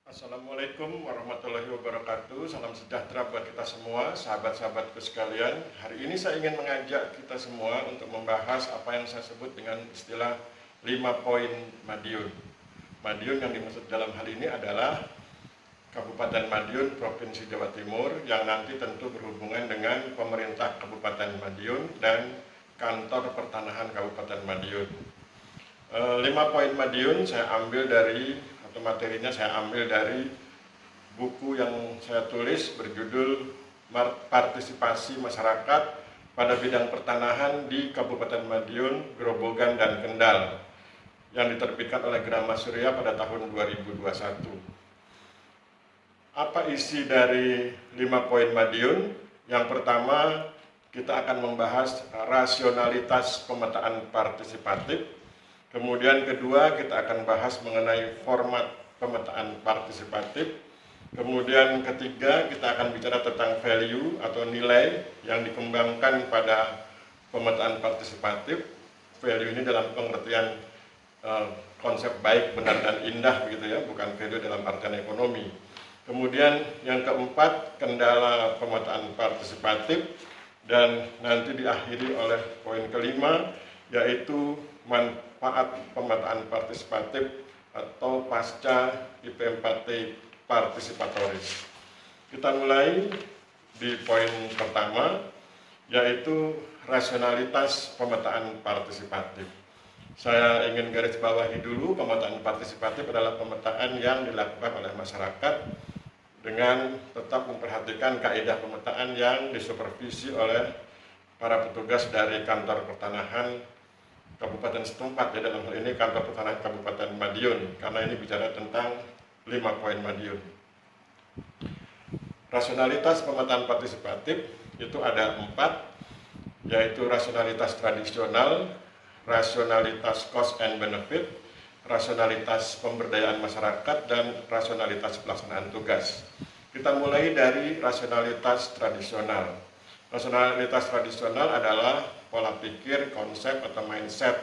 Assalamualaikum warahmatullahi wabarakatuh. Salam sejahtera buat kita semua, sahabat-sahabatku sekalian. Hari ini saya ingin mengajak kita semua untuk membahas apa yang saya sebut dengan istilah 5 poin Madiun. Madiun yang dimaksud dalam hal ini adalah Kabupaten Madiun, Provinsi Jawa Timur, yang nanti tentu berhubungan dengan pemerintah Kabupaten Madiun dan kantor pertanahan Kabupaten Madiun. 5 poin Madiun saya ambil dari materinya saya ambil dari buku yang saya tulis berjudul Partisipasi Masyarakat pada Bidang Pertanahan di Kabupaten Madiun, Grobogan, dan Kendal yang diterbitkan oleh Grama Surya pada tahun 2021. Apa isi dari 5 poin Madiun? Yang pertama, kita akan membahas rasionalitas pemetaan partisipatif. Kemudian kedua, kita akan bahas mengenai format pemetaan partisipatif. Kemudian ketiga, kita akan bicara tentang value atau nilai yang dikembangkan pada pemetaan partisipatif. Value ini dalam pengertian konsep baik, benar, dan indah begitu ya, bukan value dalam artian ekonomi. Kemudian yang keempat, kendala pemetaan partisipatif, dan nanti diakhiri oleh poin kelima, yaitu manfaat pemetaan partisipatif atau pasca IP4T partisipatoris. Kita mulai di poin pertama, yaitu rasionalitas pemetaan partisipatif. Saya ingin garis bawahi dulu, pemetaan partisipatif adalah pemetaan yang dilakukan oleh masyarakat dengan tetap memperhatikan kaidah pemetaan yang disupervisi oleh para petugas dari kantor pertanahan Kabupaten setempat, ya dalam hal ini kantor pertanahan Kabupaten Madiun, karena ini bicara tentang 5 poin Madiun. Rasionalitas pemetaan partisipatif itu ada 4, yaitu rasionalitas tradisional, rasionalitas cost and benefit, rasionalitas pemberdayaan masyarakat, dan rasionalitas pelaksanaan tugas. Kita mulai dari rasionalitas tradisional. Rasionalitas tradisional adalah pola pikir, konsep, atau mindset,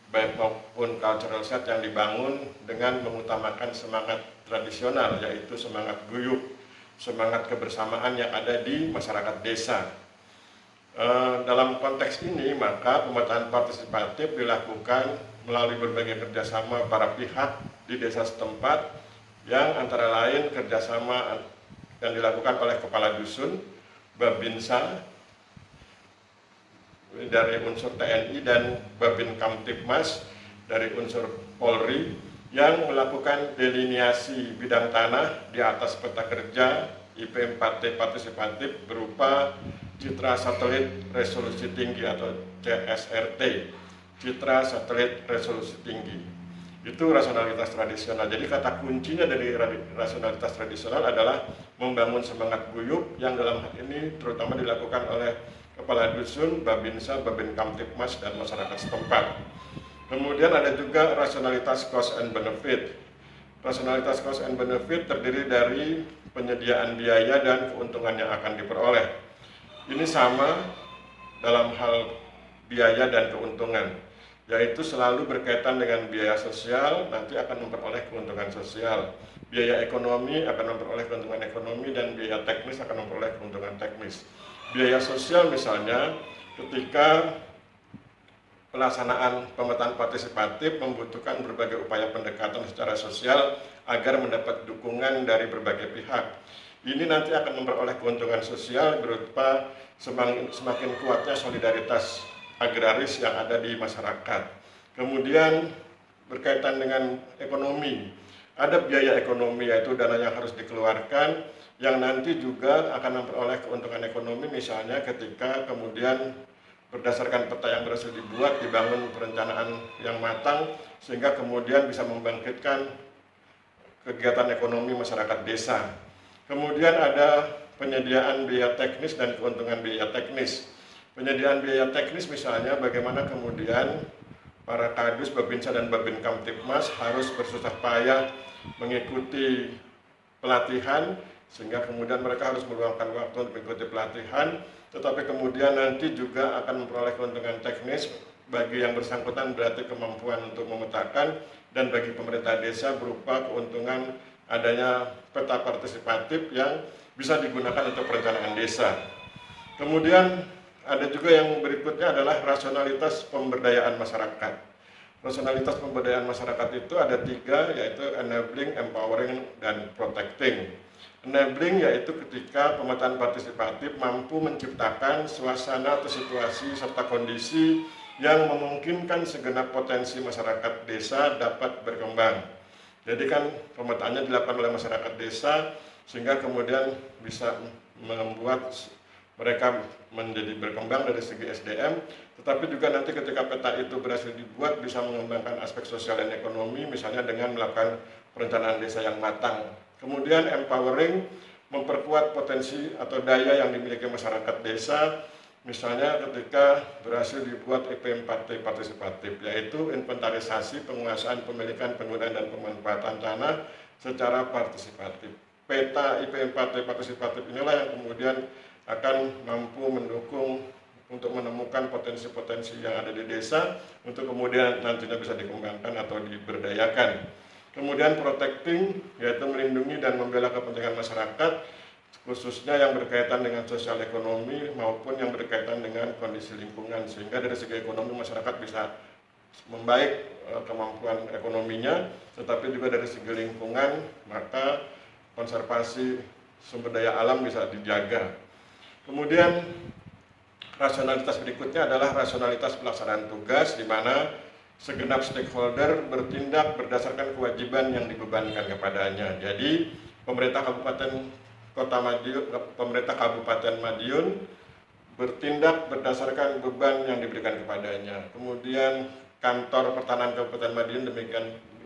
baik maupun cultural set yang dibangun dengan mengutamakan semangat tradisional, yaitu semangat guyup, semangat kebersamaan yang ada di masyarakat desa. Dalam konteks ini, maka pemetaan partisipatif dilakukan melalui berbagai kerjasama para pihak di desa setempat, yang antara lain kerjasama yang dilakukan oleh Kepala Dusun, Babinsa, dari unsur TNI, dan Babin Kamtibmas dari unsur Polri, yang melakukan deliniasi bidang tanah di atas peta kerja IP4T partisipatif berupa citra satelit resolusi tinggi atau CSRT, citra satelit resolusi tinggi. Itu rasionalitas tradisional. Jadi kata kuncinya dari rasionalitas tradisional adalah membangun semangat guyup yang dalam hal ini terutama dilakukan oleh Kepala Dusun, Babinsa, Babin Kamtibmas, dan masyarakat setempat. Kemudian ada juga rasionalitas cost and benefit. Rasionalitas cost and benefit terdiri dari penyediaan biaya dan keuntungan yang akan diperoleh. Ini sama dalam hal biaya dan keuntungan, yaitu selalu berkaitan dengan biaya sosial, nanti akan memperoleh keuntungan sosial. Biaya ekonomi akan memperoleh keuntungan ekonomi, dan biaya teknis akan memperoleh keuntungan teknis. Biaya sosial misalnya ketika pelaksanaan pemetaan partisipatif membutuhkan berbagai upaya pendekatan secara sosial agar mendapat dukungan dari berbagai pihak. Ini nanti akan memperoleh keuntungan sosial berupa semakin kuatnya solidaritas agraris yang ada di masyarakat. Kemudian berkaitan dengan ekonomi, ada biaya ekonomi, yaitu dana yang harus dikeluarkan, yang nanti juga akan memperoleh keuntungan ekonomi, misalnya ketika kemudian berdasarkan peta yang berhasil dibuat, dibangun perencanaan yang matang, sehingga kemudian bisa membangkitkan kegiatan ekonomi masyarakat desa. Kemudian ada penyediaan biaya teknis dan keuntungan biaya teknis. Penyediaan biaya teknis misalnya bagaimana kemudian para kadus, Babinsa, dan Babin Kamtibmas harus bersusah payah mengikuti pelatihan, sehingga kemudian mereka harus meluangkan waktu untuk mengikuti pelatihan, tetapi kemudian nanti juga akan memperoleh keuntungan teknis. Bagi yang bersangkutan berarti kemampuan untuk memetakan, dan bagi pemerintah desa berupa keuntungan adanya peta partisipatif yang bisa digunakan untuk perencanaan desa. Kemudian ada juga yang berikutnya adalah rasionalitas pemberdayaan masyarakat. Rasionalitas pemberdayaan masyarakat itu ada 3, yaitu enabling, empowering, dan protecting. Enabling yaitu ketika pemetaan partisipatif mampu menciptakan suasana atau situasi serta kondisi yang memungkinkan segenap potensi masyarakat desa dapat berkembang. Jadi kan pemetaannya dilakukan oleh masyarakat desa sehingga kemudian bisa membuat mereka menjadi berkembang dari segi SDM, tetapi juga nanti ketika peta itu berhasil dibuat bisa mengembangkan aspek sosial dan ekonomi, misalnya dengan melakukan perencanaan desa yang matang. Kemudian empowering, memperkuat potensi atau daya yang dimiliki masyarakat desa, misalnya ketika berhasil dibuat IP4T partisipatif, yaitu inventarisasi, penguasaan, pemilikan, penggunaan, dan pemanfaatan tanah secara partisipatif. Peta IP4T partisipatif inilah yang kemudian akan mampu mendukung untuk menemukan potensi-potensi yang ada di desa untuk kemudian nantinya bisa dikembangkan atau diberdayakan. Kemudian protecting, yaitu melindungi dan membela kepentingan masyarakat, khususnya yang berkaitan dengan sosial ekonomi maupun yang berkaitan dengan kondisi lingkungan, sehingga dari segi ekonomi masyarakat bisa membaik kemampuan ekonominya, tetapi juga dari segi lingkungan maka konservasi sumber daya alam bisa dijaga. Kemudian rasionalitas berikutnya adalah rasionalitas pelaksanaan tugas, di mana segenap stakeholder bertindak berdasarkan kewajiban yang dibebankan kepadanya. Jadi pemerintah Kabupaten Madiun bertindak berdasarkan beban yang diberikan kepadanya. Kemudian kantor pertanahan Kabupaten Madiun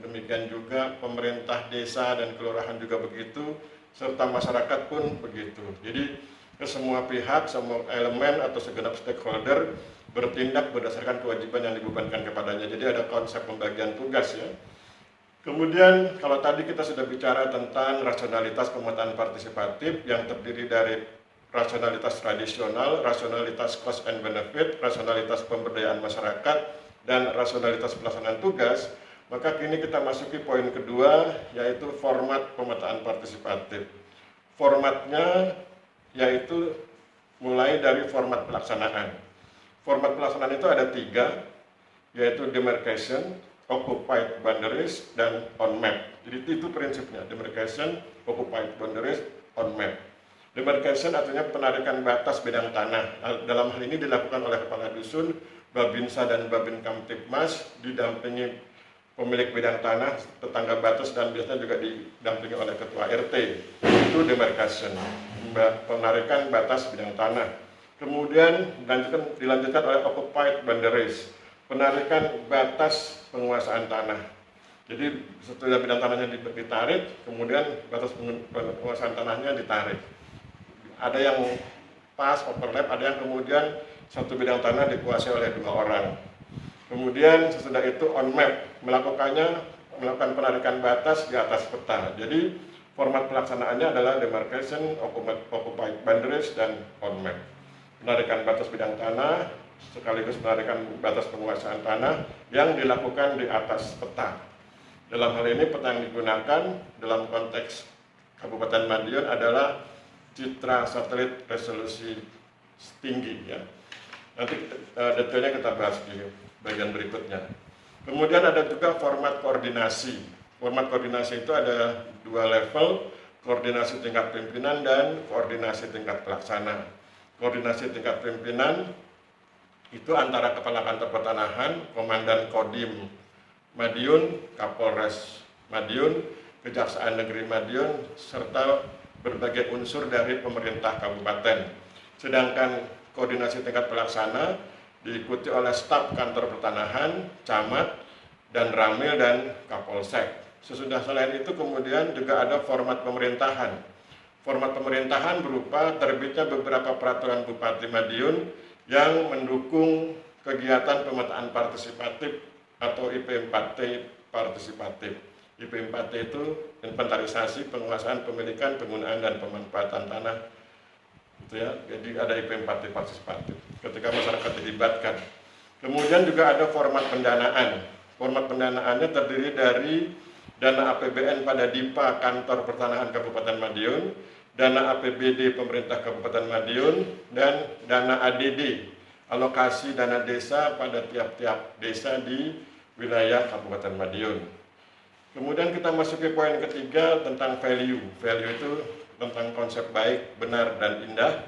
demikian juga, pemerintah desa dan kelurahan juga begitu, serta masyarakat pun begitu. Jadi ke semua pihak, semua elemen atau segenap stakeholder bertindak berdasarkan kewajiban yang dibebankan kepadanya. Jadi ada konsep pembagian tugas ya. Kemudian kalau tadi kita sudah bicara tentang rasionalitas pemetaan partisipatif yang terdiri dari rasionalitas tradisional, rasionalitas cost and benefit, rasionalitas pemberdayaan masyarakat, dan rasionalitas pelaksanaan tugas, maka kini kita masuki poin kedua, yaitu format pemetaan partisipatif. Formatnya yaitu mulai dari format pelaksanaan. Format pelaksanaan itu ada 3, yaitu demarcation, occupied boundaries, dan on map. Jadi itu prinsipnya, demarcation, occupied boundaries, on map. Demarcation artinya penarikan batas bidang tanah. Dalam hal ini dilakukan oleh Kepala Dusun, Babinsa dan Babin Kamtibmas, didampingi pemilik bidang tanah, tetangga batas, dan biasanya juga didampingi oleh Ketua RT. Itu demarcation, penarikan batas bidang tanah. Kemudian dilanjutkan oleh occupied boundaries, penarikan batas penguasaan tanah. Jadi setelah bidang tanahnya ditarik, kemudian batas penguasaan tanahnya ditarik. Ada yang pas, overlap, ada yang kemudian satu bidang tanah dikuasai oleh 2 orang. Kemudian sesudah itu on map, melakukan penarikan batas di atas peta. Jadi format pelaksanaannya adalah demarcation, occupied boundaries, dan on map. Penarikan batas bidang tanah sekaligus penarikan batas penguasaan tanah yang dilakukan di atas peta. Dalam hal ini peta yang digunakan dalam konteks Kabupaten Madiun adalah citra satelit resolusi tinggi ya. Nanti detailnya kita bahas di bagian berikutnya. Kemudian ada juga format koordinasi. Format koordinasi itu ada 2 level, koordinasi tingkat pimpinan dan koordinasi tingkat pelaksana. Koordinasi tingkat pimpinan itu antara Kepala Kantor Pertanahan, Komandan Kodim Madiun, Kapolres Madiun, Kejaksaan Negeri Madiun, serta berbagai unsur dari pemerintah kabupaten. Sedangkan koordinasi tingkat pelaksana diikuti oleh staf kantor pertanahan, camat, dan ramil, dan kapolsek. Sesudah selain itu kemudian juga ada format pemerintahan. Format pemerintahan berupa terbitnya beberapa peraturan Bupati Madiun yang mendukung kegiatan pemetaan partisipatif atau IP4T partisipatif. IP4T itu inventarisasi, penguasaan, pemilikan, penggunaan, dan pemanfaatan tanah. Itu ya, jadi ada IP4T partisipatif ketika masyarakat dilibatkan. Kemudian juga ada format pendanaan. Format pendanaannya terdiri dari dana APBN pada DIPA Kantor Pertanahan Kabupaten Madiun, dana APBD Pemerintah Kabupaten Madiun, dan dana ADD, alokasi dana desa pada tiap-tiap desa di wilayah Kabupaten Madiun. Kemudian kita masuk ke poin ketiga tentang value. Value itu tentang konsep baik, benar, dan indah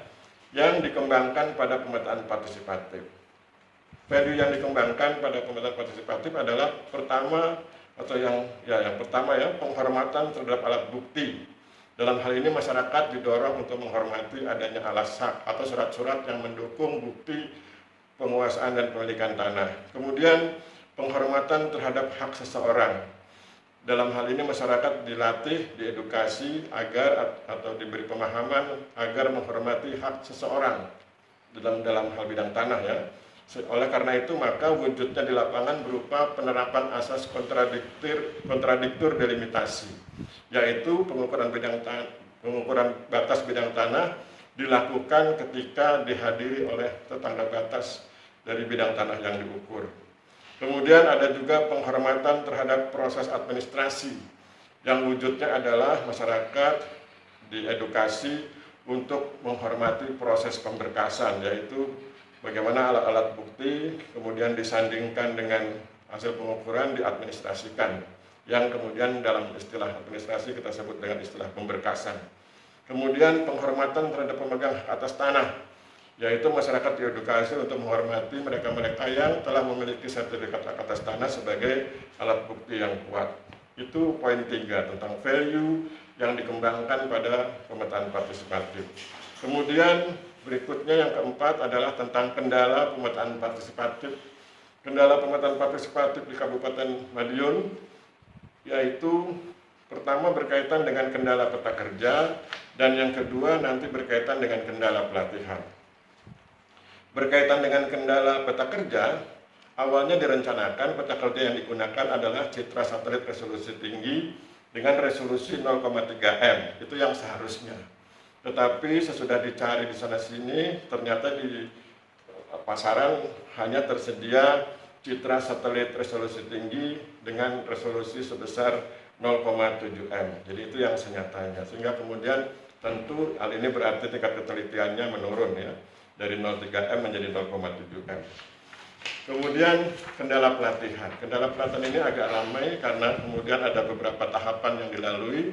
yang dikembangkan pada pemetaan partisipatif. Value yang dikembangkan pada pemetaan partisipatif adalah pertama penghormatan terhadap alat bukti. Dalam hal ini masyarakat didorong untuk menghormati adanya alas hak atau surat-surat yang mendukung bukti penguasaan dan pemilikan tanah. Kemudian penghormatan terhadap hak seseorang. Dalam hal ini masyarakat dilatih, diedukasi agar atau diberi pemahaman agar menghormati hak seseorang dalam hal bidang tanah ya. Oleh karena itu maka wujudnya di lapangan berupa penerapan asas kontradiktur delimitasi, yaitu pengukuran batas bidang tanah dilakukan ketika dihadiri oleh tetangga batas dari bidang tanah yang diukur. Kemudian ada juga penghormatan terhadap proses administrasi, yang wujudnya adalah masyarakat diedukasi untuk menghormati proses pemberkasan, yaitu bagaimana alat-alat bukti kemudian disandingkan dengan hasil pengukuran diadministrasikan, yang kemudian dalam istilah administrasi kita sebut dengan istilah pemberkasan. Kemudian penghormatan terhadap pemegang atas tanah, yaitu masyarakat diedukasi untuk menghormati mereka-mereka yang telah memiliki sertifikat hak atas tanah sebagai alat bukti yang kuat. Itu poin 3 tentang value yang dikembangkan pada pemetaan partisipatif. Kemudian berikutnya yang keempat adalah tentang kendala pemetaan partisipatif. Kendala pemetaan partisipatif di Kabupaten Madiun, yaitu pertama berkaitan dengan kendala peta kerja, dan yang kedua nanti berkaitan dengan kendala pelatihan. Berkaitan dengan kendala peta kerja, awalnya direncanakan peta kerja yang digunakan adalah citra satelit resolusi tinggi dengan resolusi 0,3 m, itu yang seharusnya. Tetapi sesudah dicari di sana-sini, ternyata di pasaran hanya tersedia citra satelit resolusi tinggi dengan resolusi sebesar 0,7 m. Jadi itu yang senyatanya. Sehingga kemudian tentu hal ini berarti tingkat ketelitiannya menurun ya, dari 0,3 m menjadi 0,7 m. Kemudian kendala pelatihan. Kendala pelatihan ini agak ramai karena kemudian ada beberapa tahapan yang dilalui.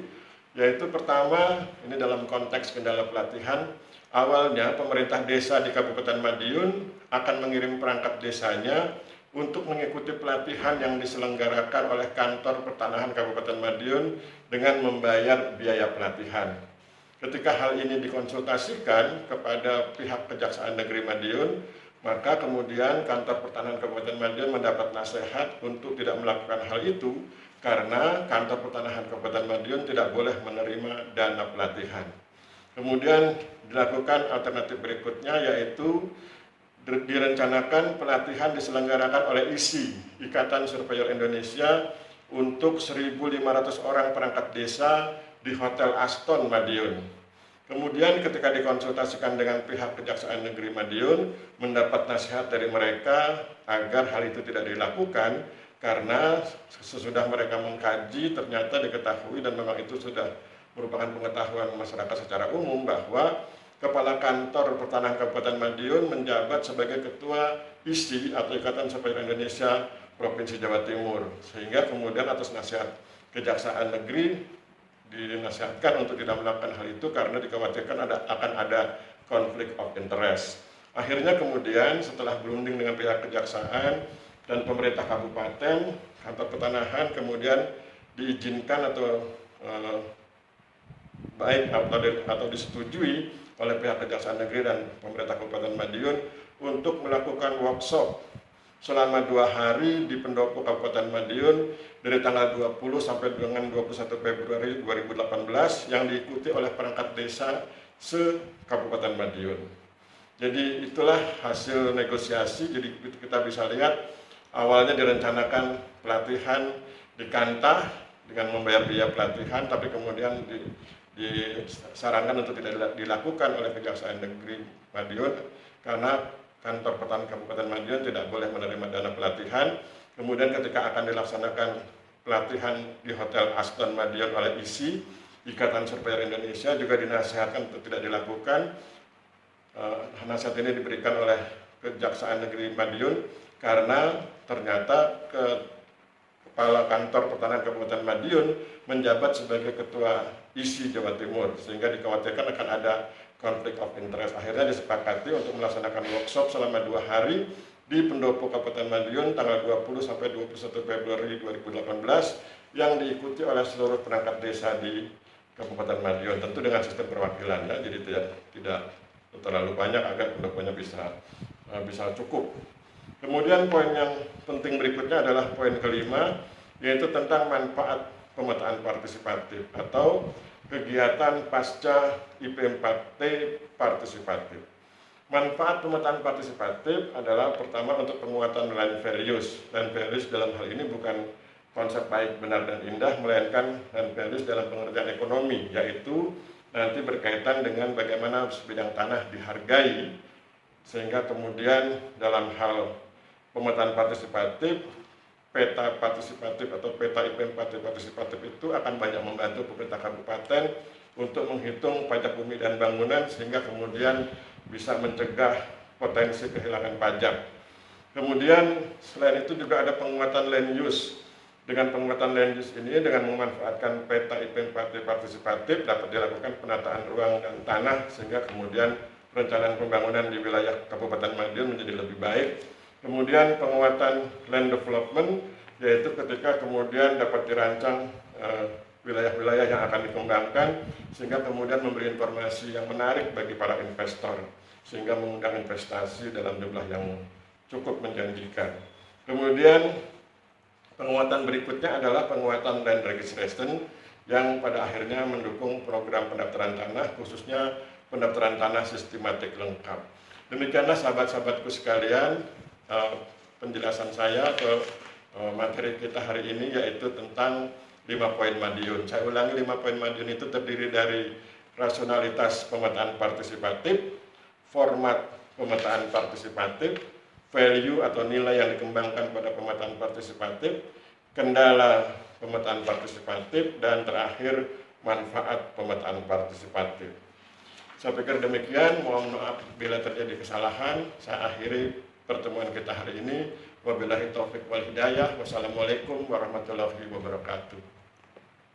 Yaitu pertama, ini dalam konteks kendala pelatihan, awalnya pemerintah desa di Kabupaten Madiun akan mengirim perangkat desanya untuk mengikuti pelatihan yang diselenggarakan oleh Kantor Pertanahan Kabupaten Madiun dengan membayar biaya pelatihan. Ketika hal ini dikonsultasikan kepada pihak Kejaksaan Negeri Madiun, maka kemudian Kantor Pertanahan Kabupaten Madiun mendapat nasihat untuk tidak melakukan hal itu, karena Kantor Pertanahan Kabupaten Madiun tidak boleh menerima dana pelatihan. Kemudian dilakukan alternatif berikutnya, yaitu direncanakan pelatihan diselenggarakan oleh ISI, Ikatan Surveyor Indonesia, untuk 1.500 orang perangkat desa di Hotel Aston Madiun. Kemudian ketika dikonsultasikan dengan pihak Kejaksaan Negeri Madiun, mendapat nasihat dari mereka agar hal itu tidak dilakukan, karena sesudah mereka mengkaji ternyata diketahui dan memang itu sudah merupakan pengetahuan masyarakat secara umum bahwa Kepala Kantor Pertanahan Kabupaten Madiun menjabat sebagai Ketua ISI atau Ikatan Surveyor Indonesia Provinsi Jawa Timur, sehingga kemudian atas nasihat Kejaksaan Negeri dinasihatkan untuk tidak melakukan hal itu karena dikhawatirkan akan ada konflik of interest. Akhirnya kemudian setelah berunding dengan pihak Kejaksaan dan pemerintah kabupaten, Kantor Pertanahan kemudian diizinkan atau atau disetujui oleh pihak Kejaksaan Negeri dan pemerintah Kabupaten Madiun untuk melakukan workshop selama 2 hari di Pendopo Kabupaten Madiun dari tanggal 20 sampai dengan 21 Februari 2018 yang diikuti oleh perangkat desa se-Kabupaten Madiun. Jadi itulah hasil negosiasi. Jadi kita bisa lihat awalnya direncanakan pelatihan di Kantah dengan membayar biaya pelatihan, tapi kemudian disarankan untuk tidak dilakukan oleh Kejaksaan Negeri Madiun karena Kantor Pertanahan Kabupaten Madiun tidak boleh menerima dana pelatihan. Kemudian ketika akan dilaksanakan pelatihan di Hotel Aston Madiun oleh ISI, Ikatan Surveyor Indonesia, juga dinasihatkan untuk tidak dilakukan. Nasihat ini diberikan oleh Kejaksaan Negeri Madiun karena ternyata Kepala Kantor Pertanahan Kabupaten Madiun menjabat sebagai Ketua ISI Jawa Timur, sehingga dikhawatirkan akan ada konflik of interest. Akhirnya disepakati untuk melaksanakan workshop selama 2 hari di Pendopo Kabupaten Madiun tanggal 20 sampai 21 Februari 2018 yang diikuti oleh seluruh perangkat desa di Kabupaten Madiun, tentu dengan sistem perwakilan ya, jadi tidak terlalu banyak agar pendoponya bisa cukup. Kemudian poin yang penting berikutnya adalah poin kelima, yaitu tentang manfaat pemetaan partisipatif atau kegiatan pasca IP4T partisipatif. Manfaat pemetaan partisipatif adalah pertama untuk penguatan land values. Land values dalam hal ini bukan konsep baik, benar, dan indah, melainkan land values dalam pengertian ekonomi, yaitu nanti berkaitan dengan bagaimana sebidang tanah dihargai, sehingga kemudian dalam hal pemetaan partisipatif, peta partisipatif atau peta IP4T partisipatif itu akan banyak membantu pemerintah kabupaten untuk menghitung pajak bumi dan bangunan, sehingga kemudian bisa mencegah potensi kehilangan pajak. Kemudian selain itu juga ada penguatan land use. Dengan penguatan land use ini, dengan memanfaatkan peta IP4T partisipatif, dapat dilakukan penataan ruang dan tanah, sehingga kemudian perencanaan pembangunan di wilayah Kabupaten Madiun menjadi lebih baik. Kemudian penguatan land development, yaitu ketika kemudian dapat dirancang wilayah-wilayah yang akan dikembangkan, sehingga kemudian memberi informasi yang menarik bagi para investor, sehingga mengundang investasi dalam jumlah yang cukup menjanjikan. Kemudian penguatan berikutnya adalah penguatan land registration yang pada akhirnya mendukung program pendaftaran tanah, khususnya pendaftaran tanah sistematik lengkap. Demikianlah sahabat-sahabatku sekalian penjelasan saya ke materi kita hari ini, yaitu tentang 5 poin Madiun. Saya ulangi, 5 poin Madiun itu terdiri dari rasionalitas pemetaan partisipatif, format pemetaan partisipatif, value atau nilai yang dikembangkan pada pemetaan partisipatif, kendala pemetaan partisipatif, dan terakhir manfaat pemetaan partisipatif. Saya pikir demikian. Mohon maaf bila terjadi kesalahan. Saya akhiri pertemuan kita hari ini. Wabillahi taufiq wal hidayah. Wassalamualaikum warahmatullahi wabarakatuh.